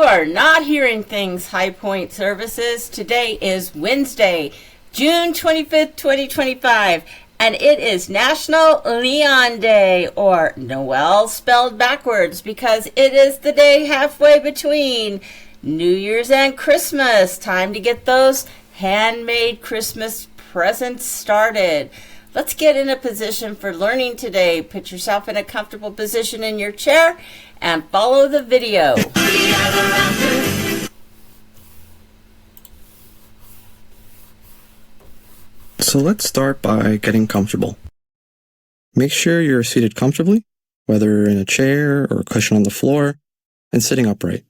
You are not hearing things, HighPointe Services. Today is Wednesday, June 25th, 2025, and it is National Neon Day, or Noel spelled backwards, because it is the day halfway between New Year's and Christmas. Time to get those handmade Christmas presents started. Let's get in a position for learning today. Put yourself in a comfortable position in your chair and follow the video. So let's start by getting comfortable. Make sure you're seated comfortably, whether in a chair or a cushion on the floor, and sitting upright.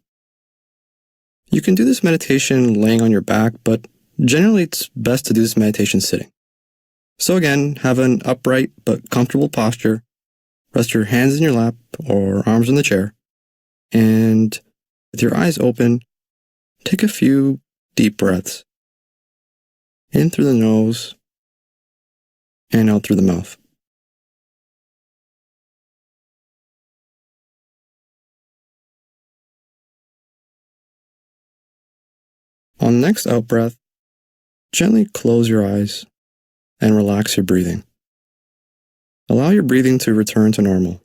You can do this meditation laying on your back, but generally it's best to do this meditation sitting. So again, have an upright but comfortable posture. Rest your hands in your lap or arms in the chair. And with your eyes open, take a few deep breaths. In through the nose and out through the mouth. On the next out breath, gently close your eyes and relax your breathing. Allow your breathing to return to normal.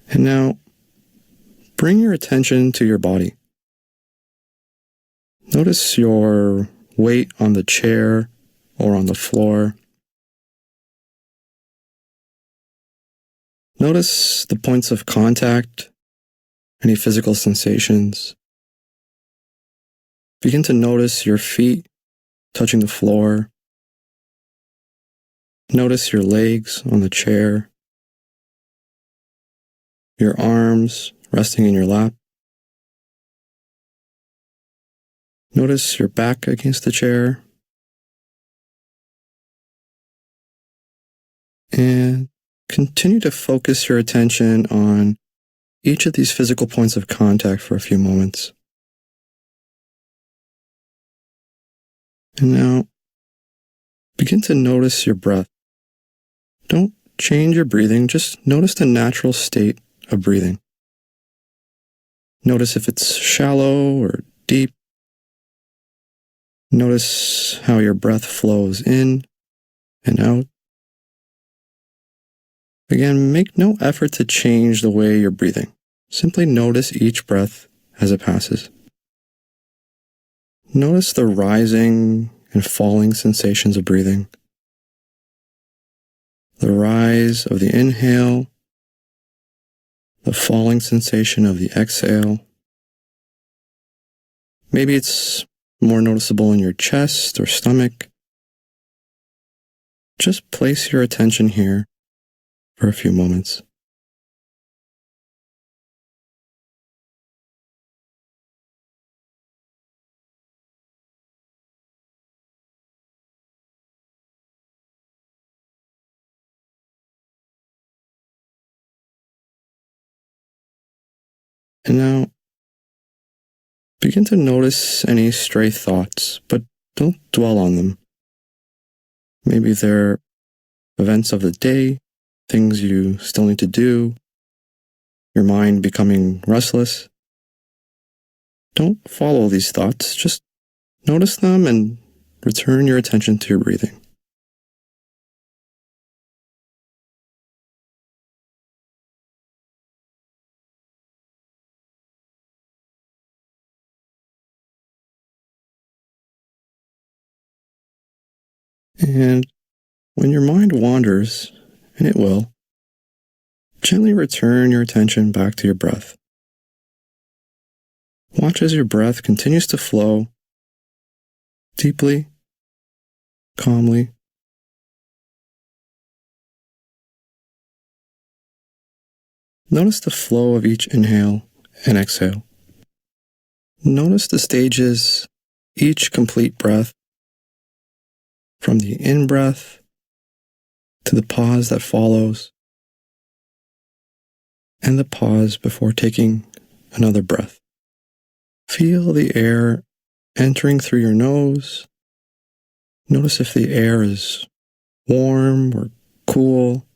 And now, bring your attention to your body. Notice your weight on the chair or on the floor. Notice the points of contact, any physical sensations. Begin to notice your feet touching the floor. Notice your legs on the chair, your arms resting in your lap. Notice your back against the chair. And continue to focus your attention on each of these physical points of contact for a few moments. And now, begin to notice your breath. Don't change your breathing, just notice the natural state of breathing. Notice if it's shallow or deep. Notice how your breath flows in and out. Again, make no effort to change the way you're breathing. Simply notice each breath as it passes. Notice the rising and falling sensations of breathing. The rise of the inhale, the falling sensation of the exhale. Maybe it's more noticeable in your chest or stomach. Just place your attention here for a few moments. And now, begin to notice any stray thoughts, but don't dwell on them. Maybe they're events of the day, things you still need to do, your mind becoming restless. Don't follow these thoughts, just notice them and return your attention to your breathing. And when your mind wanders, and it will, gently return your attention back to your breath. Watch as your breath continues to flow deeply, calmly. Notice the flow of each inhale and exhale. Notice the stages, each complete breath, from the in-breath to the pause that follows, and the pause before taking another breath. Feel the air entering through your nose. Notice if the air is warm or cool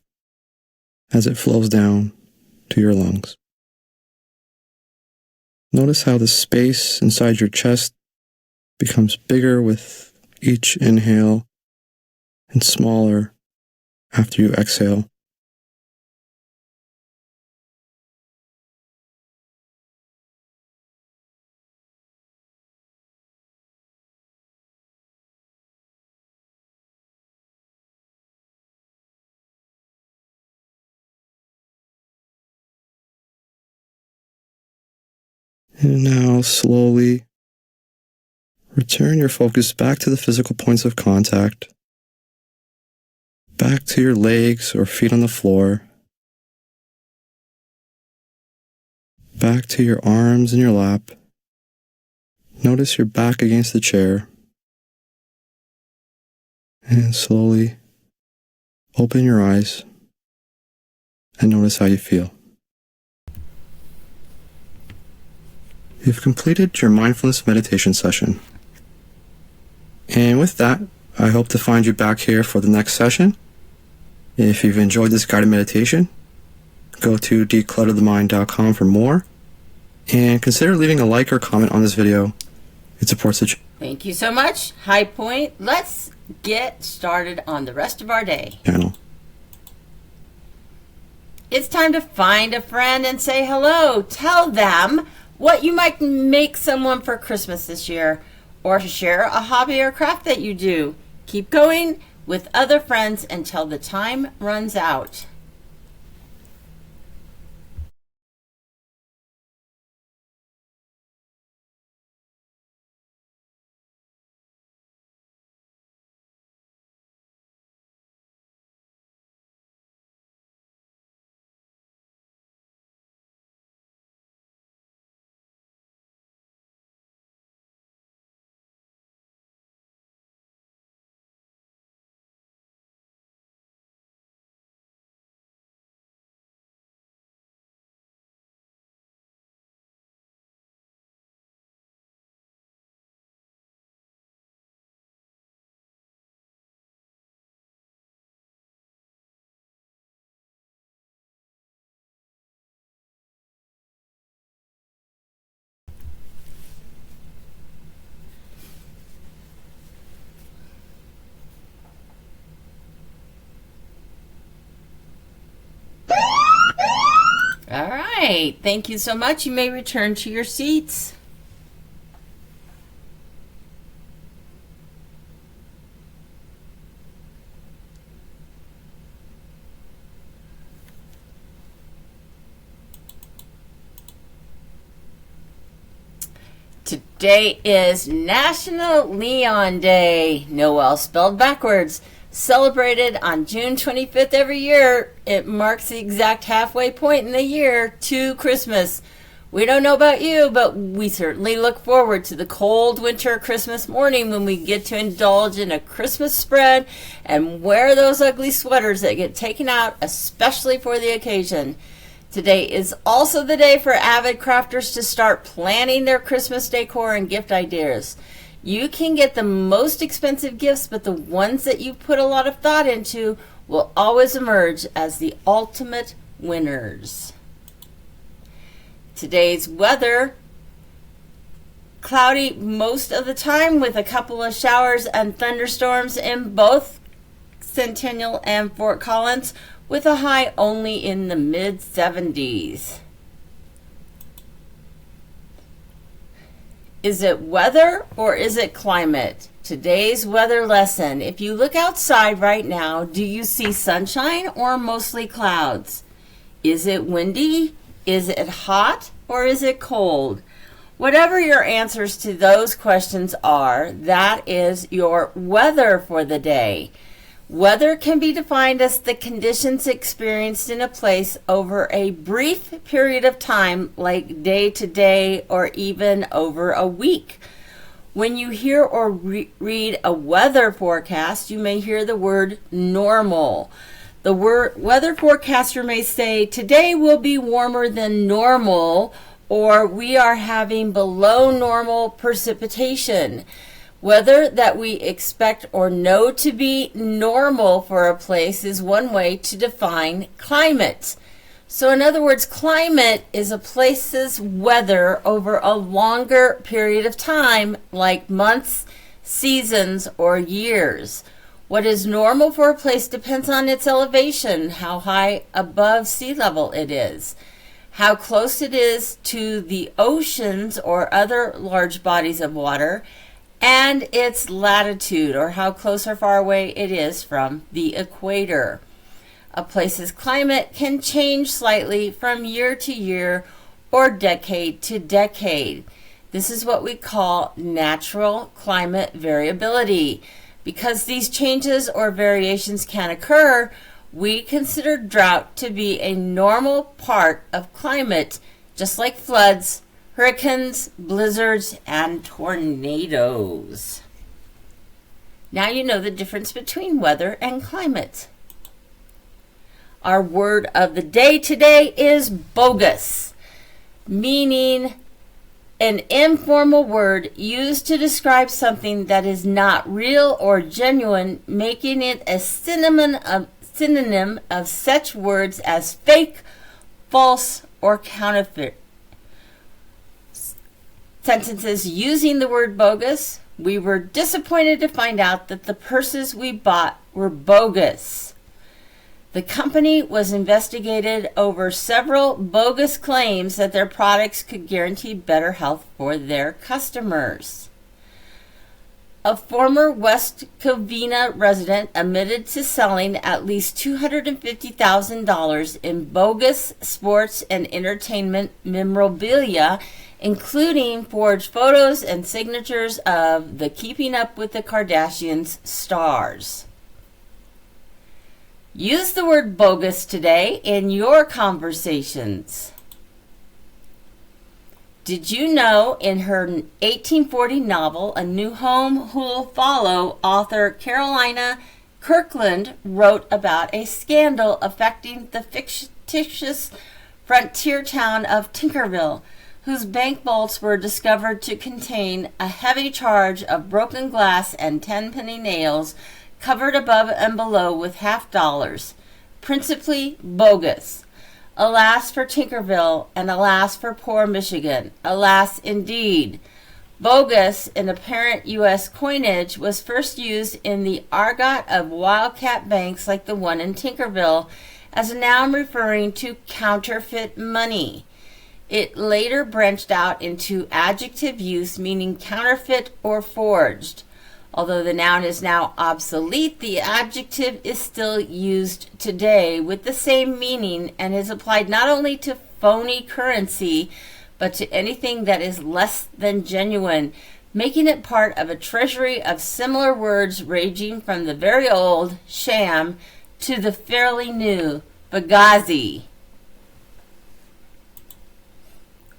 as it flows down to your lungs. Notice how the space inside your chest becomes bigger with each inhale and smaller after you exhale. And now slowly return your focus back to the physical points of contact, back to your legs or feet on the floor, back to your arms in your lap. Notice your back against the chair, and slowly open your eyes and notice how you feel. You've completed your mindfulness meditation session. And with that, I hope to find you back here for the next session. If you've enjoyed this guided meditation, go to declutterthemind.com for more, and consider leaving a like or comment on this video. It supports the channel. Thank you so much, HighPointe. Let's get started on the rest of our day. It's time to find a friend and say hello. Tell them what you might make someone for Christmas this year, or share a hobby or craft that you do. Keep going with other friends until the time runs out. All right, thank you so much. You may return to your seats. Today is National Leon Day, Noel spelled backwards. Celebrated on June 25th every year, it marks the exact halfway point in the year to Christmas. We don't know about you, but we certainly look forward to the cold winter Christmas morning when we get to indulge in a Christmas spread and wear those ugly sweaters that get taken out especially for the occasion. Today is also the day for avid crafters to start planning their Christmas decor and gift ideas. You can get the most expensive gifts, but the ones that you put a lot of thought into will always emerge as the ultimate winners. Today's weather, cloudy most of the time with a couple of showers and thunderstorms in both Centennial and Fort Collins, with a high only in the mid-70s. Is it weather or is it climate? Today's weather lesson. If you look outside right now, do you see sunshine or mostly clouds? Is it windy? Is it hot or is it cold? Whatever your answers to those questions are, that is your weather for the day. Weather can be defined as the conditions experienced in a place over a brief period of time, like day to day or even over a week. When you hear or read a weather forecast, you may hear the word normal. The weather forecaster may say, today will be warmer than normal, or we are having below normal precipitation. Weather that we expect or know to be normal for a place is one way to define climate. So in other words, climate is a place's weather over a longer period of time, like months, seasons, or years. What is normal for a place depends on its elevation, how high above sea level it is, how close it is to the oceans or other large bodies of water, and its latitude, or how close or far away it is from the equator. A place's climate can change slightly from year to year or decade to decade. This is what we call natural climate variability. Because these changes or variations can occur, we consider drought to be a normal part of climate, just like floods, hurricanes, blizzards, and tornadoes. Now you know the difference between weather and climate. Our word of the day today is bogus, meaning an informal word used to describe something that is not real or genuine, making it a synonym of such words as fake, false, or counterfeit. Sentences using the word bogus: we were disappointed to find out that the purses we bought were bogus. The company was investigated over several bogus claims that their products could guarantee better health for their customers. A former West Covina resident admitted to selling at least $250,000 in bogus sports and entertainment memorabilia, including forged photos and signatures of the Keeping Up with the Kardashians stars. Use the word bogus today in your conversations. Did you know in her 1840 novel, A New Home Who'll Follow, author Carolina Kirkland wrote about a scandal affecting the fictitious frontier town of Tinkerville, whose bank vaults were discovered to contain a heavy charge of broken glass and 10-penny nails covered above and below with $50, principally bogus. Alas for Tinkerville, and alas for poor Michigan. Alas indeed. Bogus, in apparent U.S. coinage, was first used in the argot of wildcat banks like the one in Tinkerville as a noun referring to counterfeit money. It later branched out into adjective use meaning counterfeit or forged. Although the noun is now obsolete, the adjective is still used today with the same meaning and is applied not only to phony currency, but to anything that is less than genuine, making it part of a treasury of similar words ranging from the very old, sham, to the fairly new, bagazi.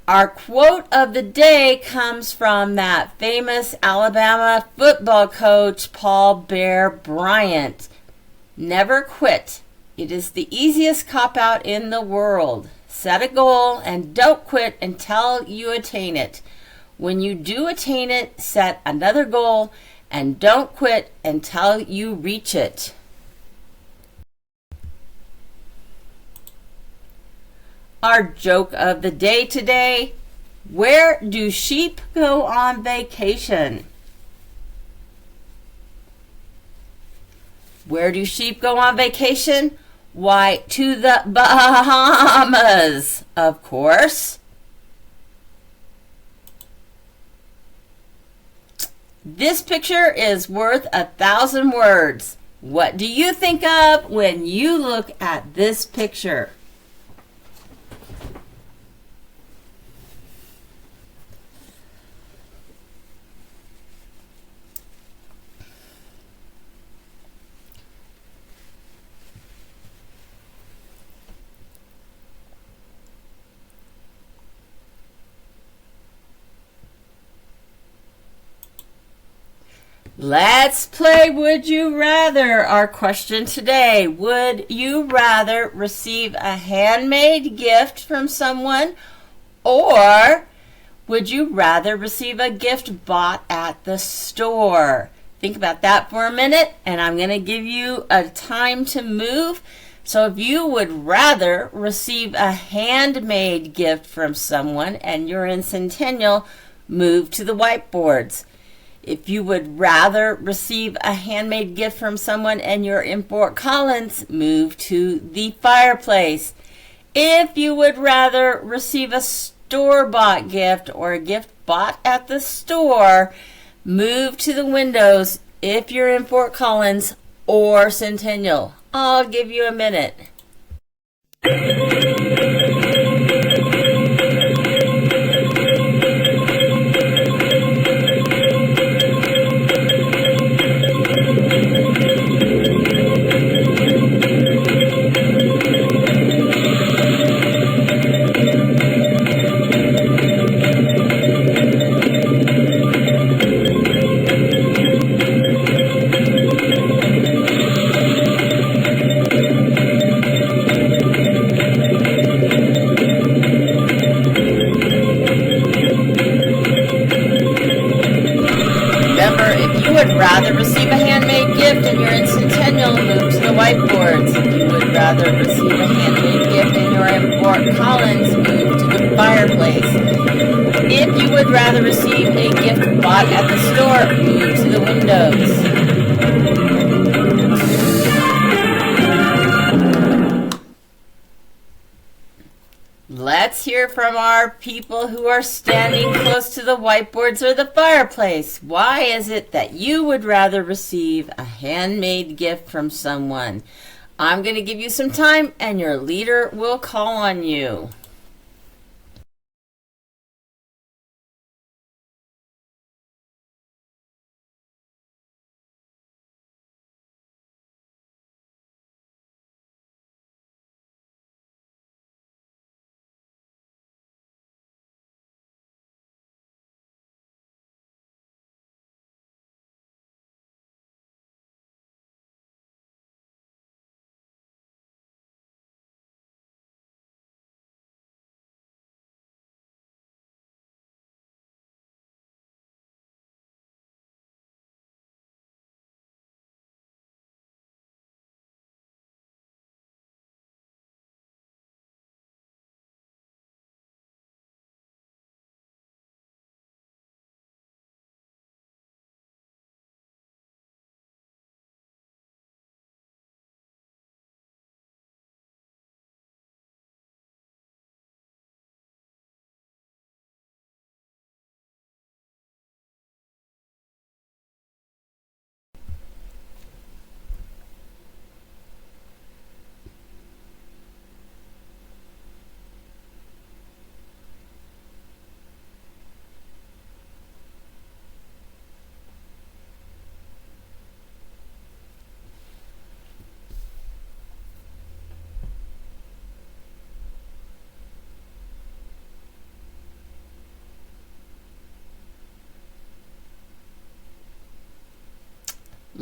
Our quote of the day comes from that famous Alabama football coach, Paul Bear Bryant. Never quit. It is the easiest cop-out in the world. Set a goal and don't quit until you attain it. When you do attain it, set another goal and don't quit until you reach it. Our joke of the day today: where do sheep go on vacation? Where do sheep go on vacation? Why, to the Bahamas, of course. This picture is worth 1,000 words. What do you think of when you look at this picture? Let's play Would You Rather. Our question today: would you rather receive a handmade gift from someone, or would you rather receive a gift bought at the store? Think about that for a minute, and I'm going to give you a time to move So if you would rather receive a handmade gift from someone and you're in Centennial, move to the whiteboards. If you would rather receive a handmade gift from someone and you're in Fort Collins, move to the fireplace. If you would rather receive a store-bought gift or a gift bought at the store, move to the windows if you're in Fort Collins or Centennial. I'll give you a minute. Remember, if you would rather receive a handmade gift and you're in Centennial, move to the whiteboards. If you would rather receive a handmade gift and you're in Fort Collins, move to the fireplace. If you would rather receive a gift bought at the store, move to the windows. Let's hear from our people who are standing close to the whiteboards or the fireplace. Why is it that you would rather receive a handmade gift from someone? I'm going to give you some time and your leader will call on you.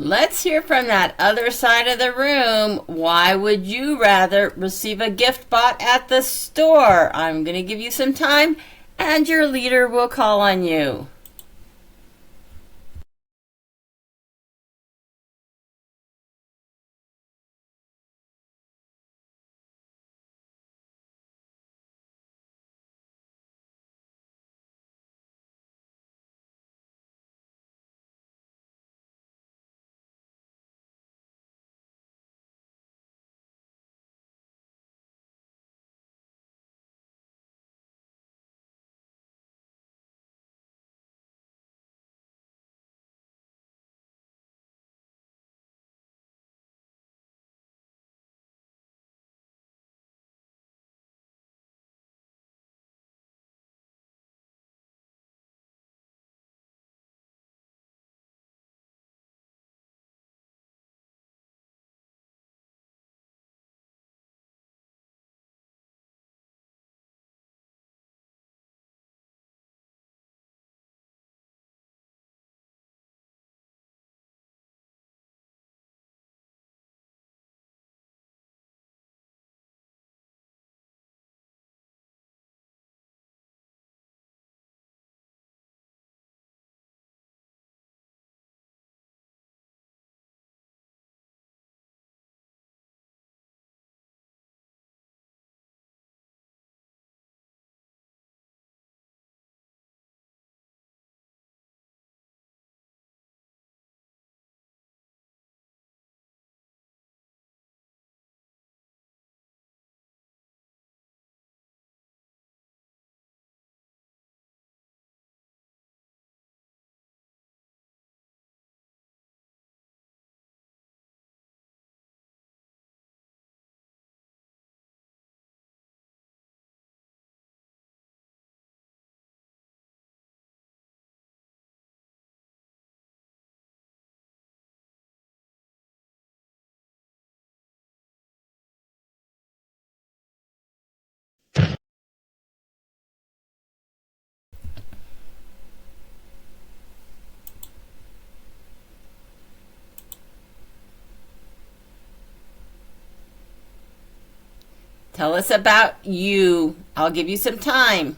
Let's hear from that other side of the room. Why would you rather receive a gift bought at the store? I'm going to give you some time and your leader will call on you. Tell us about you. I'll give you some time.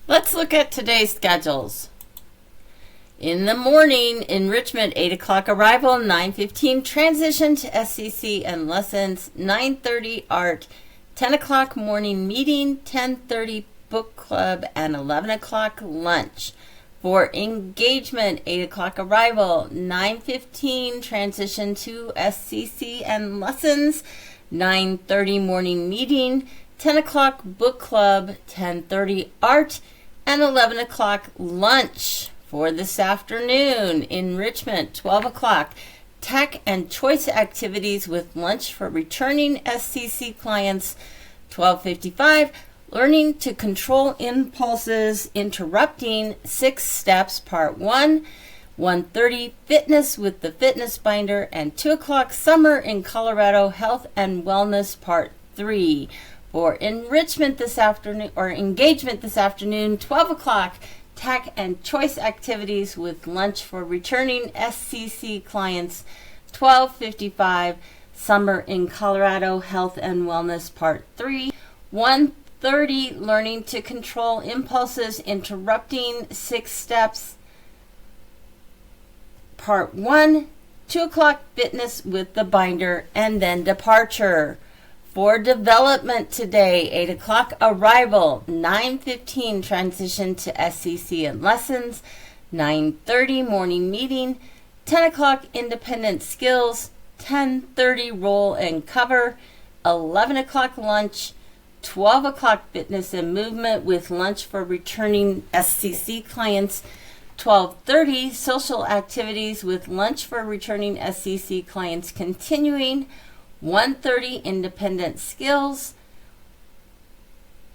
Let's look at today's schedules. In the morning, Enrichment, 8 o'clock arrival, 9:15 transition to SCC and lessons, 9:30 art, 10 o'clock morning meeting, 10:30 book club, and 11 o'clock lunch. For engagement, 8 o'clock arrival, 9:15 transition to SCC and lessons, 9:30 morning meeting, 10 o'clock book club, 10:30 art, and 11 o'clock lunch. For this afternoon, Enrichment, 12 o'clock, tech and choice activities with lunch for returning SCC clients, 12:55, learning to control impulses, interrupting 6 steps, part 1, 1:30 Fitness with the Fitness Binder, and 2 o'clock Summer in Colorado Health and Wellness Part 3. For enrichment this afternoon, or engagement this afternoon, 12 o'clock Tech and Choice Activities with lunch for returning SCC clients, 12:55 Summer in Colorado Health and Wellness Part 3. 1:30 Learning to Control Impulses, Interrupting 6 Steps Part 1, 2 o'clock Fitness with the Binder, and then departure. For development today, 8 o'clock Arrival, 9:15 Transition to SCC and Lessons, 9:30 Morning Meeting, 10 o'clock Independent Skills, 10:30 Roll and Cover, 11 o'clock Lunch, 12 o'clock Fitness and Movement with lunch for returning SCC clients, 12:30 Social Activities with lunch for returning SCC clients continuing, 1:30 Independent Skills,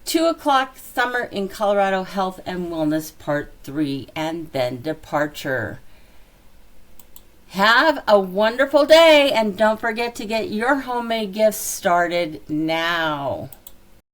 2 o'clock Summer in Colorado Health and Wellness Part 3, and then departure. Have a wonderful day, and don't forget to get your homemade gifts started now.